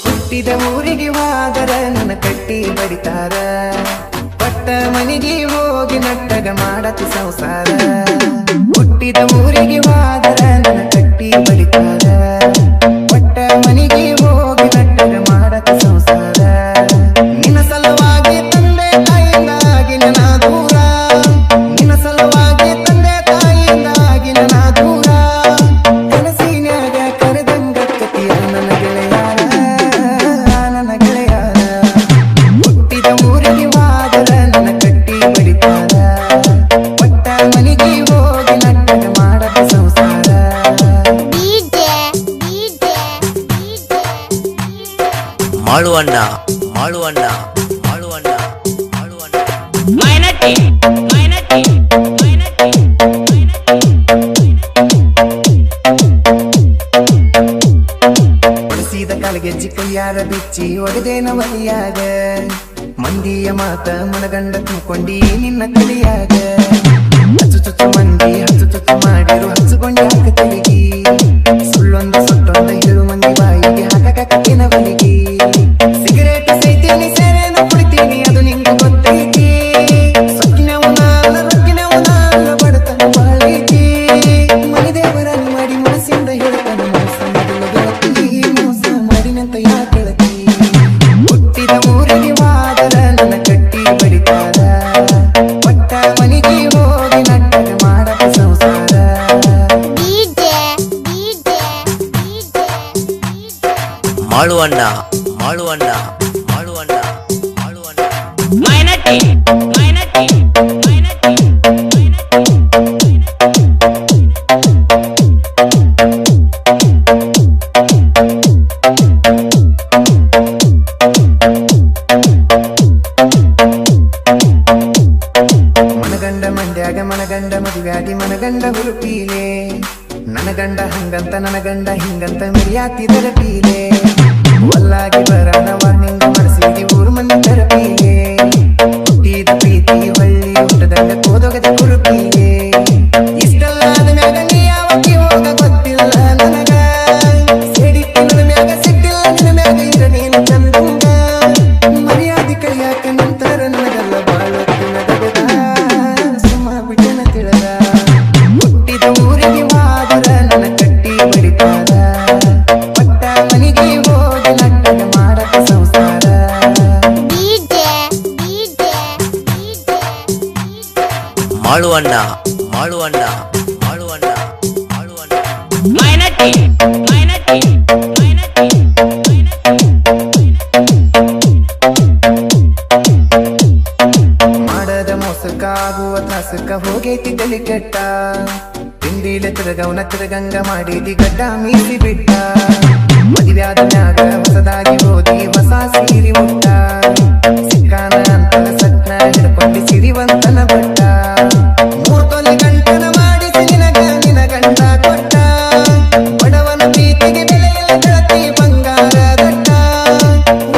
ಹುಟ್ಟಿದ ಊರಿಗೆ ಹೋದರ ನನ್ನ ಕಟ್ಟಿ ಬಡಿತಾರ, ಪಟ್ಟ ಮನೆಗೆ ಹೋಗಿ ನಟ್ಟಗ ಮಾಡತಿ ಸಂಸಾರ. ಹುಟ್ಟಿದ ಊರಿಗೆ ಹೋದರ ನನ್ನ ಕಟ್ಟಿ ಬಡಿತಾರ, ಪಟ್ಟ ಮನೆಗೆ ಹೋಗಿ ನಟ್ಟಗ ಮಾಡತಿ ಸಂಸಾರ. ನಿನ್ನ ಸಲುವಾಗಿ ತಂದೆ ತಾಯಿಯಿಂದಾಗಿ ನನ್ನ ದೂರ, ನಿನ್ನ ಸಲುವಾಗಿ ತಂದೆ ತಾಯಿಯಿಂದಾಗಿ ನನ್ನ ದೂರ. ಕನಸಿನ್ಯಾಗ ಕರೆದಂಗ ಕತಿಯ ನನ್ನ ಗೆಳೆಯಾರ, ನನ್ನ ಗೆಳೆಯಾರ. ಹುಟ್ಟಿದ ಊರಿಗೆ ಹೋದರ ನನ್ನ ಕಟ್ಟಿ ಬಡಿತಾರ, ಪಟ್ಟ ಮನೆಗೆ ಹೋಗಿ ನಟ್ಟಗ ಮಾಡದ ಸಂಸಾರ. ಮಾಳುವಣ್ಣ ಮಾಳುವಣ್ಣ ಮಾಳುವಣ್ಣ ಮಾಳುವಣ್ಣ ಮೈನಟ್ಟಿ ಮೈನಟ್ಟಿ ಮೈನಟ್ಟಿ ಹೊಡೆಸಿದ ಕಾಲಿಗೆಜ್ಜಿ ಕೈಯಾರ ಬಿಚ್ಚಿ ಒಡೆದೇನ ಮರಿಯಾಗ, ಮಂದಿಯ ಮಾತ ಮನಗಂಡ ತುಂಬಿಕೊಂಡಿ ನಿನ್ನ ಕಲಿಯಾಗ. ಹಚ್ಚು ಚುಚ್ಚು ಮಂದಿ ಹಚ್ಚು ಚುಚ್ಚು ಮಾಡಿರು ಹಚ್ಚುಕೊಂಡಿ ಹಾಕ ತಲಿಗಿ, ಸುಳ್ಳೊಂದ ಸೊಟ್ಟೊಂದ ಹಿರು ಮಂದಿ ಬಾಯಿಗೆ ಹಾಕಕ ಕಟ್ಟಿನ ಬಲಿಗಿ. ಸಿಗರೇಟ್ ಸೈತೀನಿ ಸೇರೇನ ಕುಡಿತೀನಿ ಅದು ನಿಂಗೆ ಗೊತ್ತೈತಿ, ಸೊಕ್ಕಿನವು ನಾನ ರೊಕ್ಕಿನವು ನಾನ ಬಡತನ ಬಾಳೈತಿ. ಮನಿದೇವರನ್ನು ಮಾಡಿ ಮನಸ್ಸಿಂದ ಹೇಳ್ತಾನ ಮೋಸ ಮೊದಲು ಗೆಳತಿ, ಮೋಸ ಮಾಡಿನಂತ ಯಾಕೆ ಗೆಳತಿ. ಹುಟ್ಟಿದ ಊರಿಗೆ ಹೋದರ ನನ್ನ ಕಟ್ಟಿ ಬಡಿತಾರ, ಪಟ್ಟ ಮನೆಗೆ ಹೋಗಿ ನಟ್ಟಗ ಮಾಡಕ ಸಂಸಾರ. ಮಾಳುವಣ್ಣ ಮಾಳುವಣ್ಣ ಮಾಳುವಣ್ಣ ಮಾಳುವಣ್ಣ ಮೈನಟ್ಟಿ ಮೈನಟ್ಟಿ ಮೈನಟ್ಟಿ ಮನಗಂಡ ಮಂಡ್ಯಾಗ ಮನಗಂಡ ಮದುವ್ಯಾದಿ ಮನಗಂಡ ಹುರುಪೀಲೆ, ನನ್ನ ಗಂಡ ಹಂಗಂತ ನನ್ನ ಗಂಡ ಹಿಂಗಂತ ಮಿರಿಯಾತಿದರ ಪೀಲೆ. ಒಲ್ಲಾಗಿ ಬರಣ ವಾರ್ನಿಂಗ ಮಾಡಿಸಿದಿ ಊರು ಮಂದಿ ತರಪೀಲೆ, ಹುಟ್ಟಿದ ಪ್ರೀತಿ ಹೊಳ್ಳಿ ಹುಟ್ಟದಂಗ ಕೋದೊಗದ ಕುರುಪೀಲೆ. ಇಷ್ಟಲ್ಲಾದ ಮ್ಯಾಗ ನೀ ಯಾವತ್ತಿ ಹೋಗ ಗೊತ್ತಿಲ್ಲ ನನಗ, ಸೇಡಿಟ್ಟಿ ನನ್ನ ಮ್ಯಾಗ ಸಿಟ್ಟಿಲ್ಲ ನಿನ್ನ ಮ್ಯಾಗ ಇರ ನೀನು ಚಂದಂಗ. ಮರ್ಯಾದಿ ಕೈಯಾಕ ನಂತರ ನನಗಲ್ಲ ಬಾಳೊತ್ತು ನಡಗದ, ಸುಮ್ಮ ಬಿಟ್ಟನ ತಿಳಿದ. ಹುಟ್ಟಿದ ಊರಿಗೆ ಹೋದರ ನನ್ನ ಕಟ್ಟಿ ಬಡಿತಾರ, ಪಟ್ಟ ಮನೆಗೆ ಹೋಗಿ ನಟ್ಟಗ ಮಾಡಕ ಸಂಸಾರ. ಮಾಳುವಣ್ಣ ಮಾಳುವಣ್ಣ ಮಾಳುವಣ್ಣ ಮಾಳುವಣ್ಣ ಮೈನಟ್ಟಿ ಮೈನಟ್ಟಿ ಮೈನಟ್ಟಿ ಮಾಡದ ಮೋಸಕ್ಕ ಆಗುವ ತ್ರಾಸಕ್ಕ ಹೋಗೈತಿ ತಲಿ ಕೆಟ್ಟ, ತಿಂಡಿಲೆ ತಿರುಗವನ ತಿರುಗಂಗ ಮಾಡಿದಿ ಗಡ್ಡ ಮೀಸಿ ಬಿಟ್ಟ. ಮದುವ್ಯಾದ ಮ್ಯಾಗ ಹೊಸದಾಗಿ ಹೋದಿ ಹೊಸ ಸೀರಿ ಮುಟ್ಟ, ಸಿಕ್ಕಾನ ಅಂತ ಸಟ್ನ ಹಿಡ್ಕೊಂಡಿ ಸಿರಿವಂತನ ಬಟ್ಟ. ಮೂರ್ ತೊಲೆ ಗಂಟನ ಮಾಡಿಸಿ ನಿನಗ ನಿನ ಗಂಡ ಕೊಟ್ಟ, ಬಡವನ ಪ್ರೀತಿಗೆ ಬೆಲೆಯಿಲ್ಲ ಗೆಳತಿ ಬಂಗಾರ ದಟ್ಟ.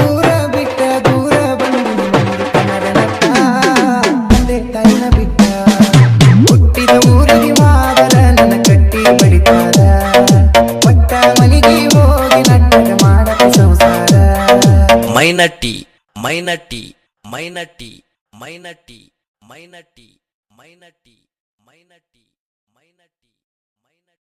ಊರ ಬಿಟ್ಟ ದೂರ ಬಂದು ಕನ್ನಡ ನಟ್ಟ, ತಂದೆ ತಾಯಿನ ಬಿಟ್ಟ. ಹುಟ್ಟಿದ ಊರಿಗೆ ಹೋದರ ನನ್ನ ಕಟ್ಟಿ ಬಡಿತಾರ, ಪಟ್ಟ ಮನೆಗೆ ಹೋಗಿ ನಟ್ಟಗ ಮಾಡಕ ಸಂಸಾರ. ಮೈನಟ್ಟಿ ಮೈನಟ್ಟಿ ಮೈನಟ್ಟಿ ಮೈನಟ್ಟಿ ಮೈನಟ್ಟಿ ಮೈನಟ್ಟಿ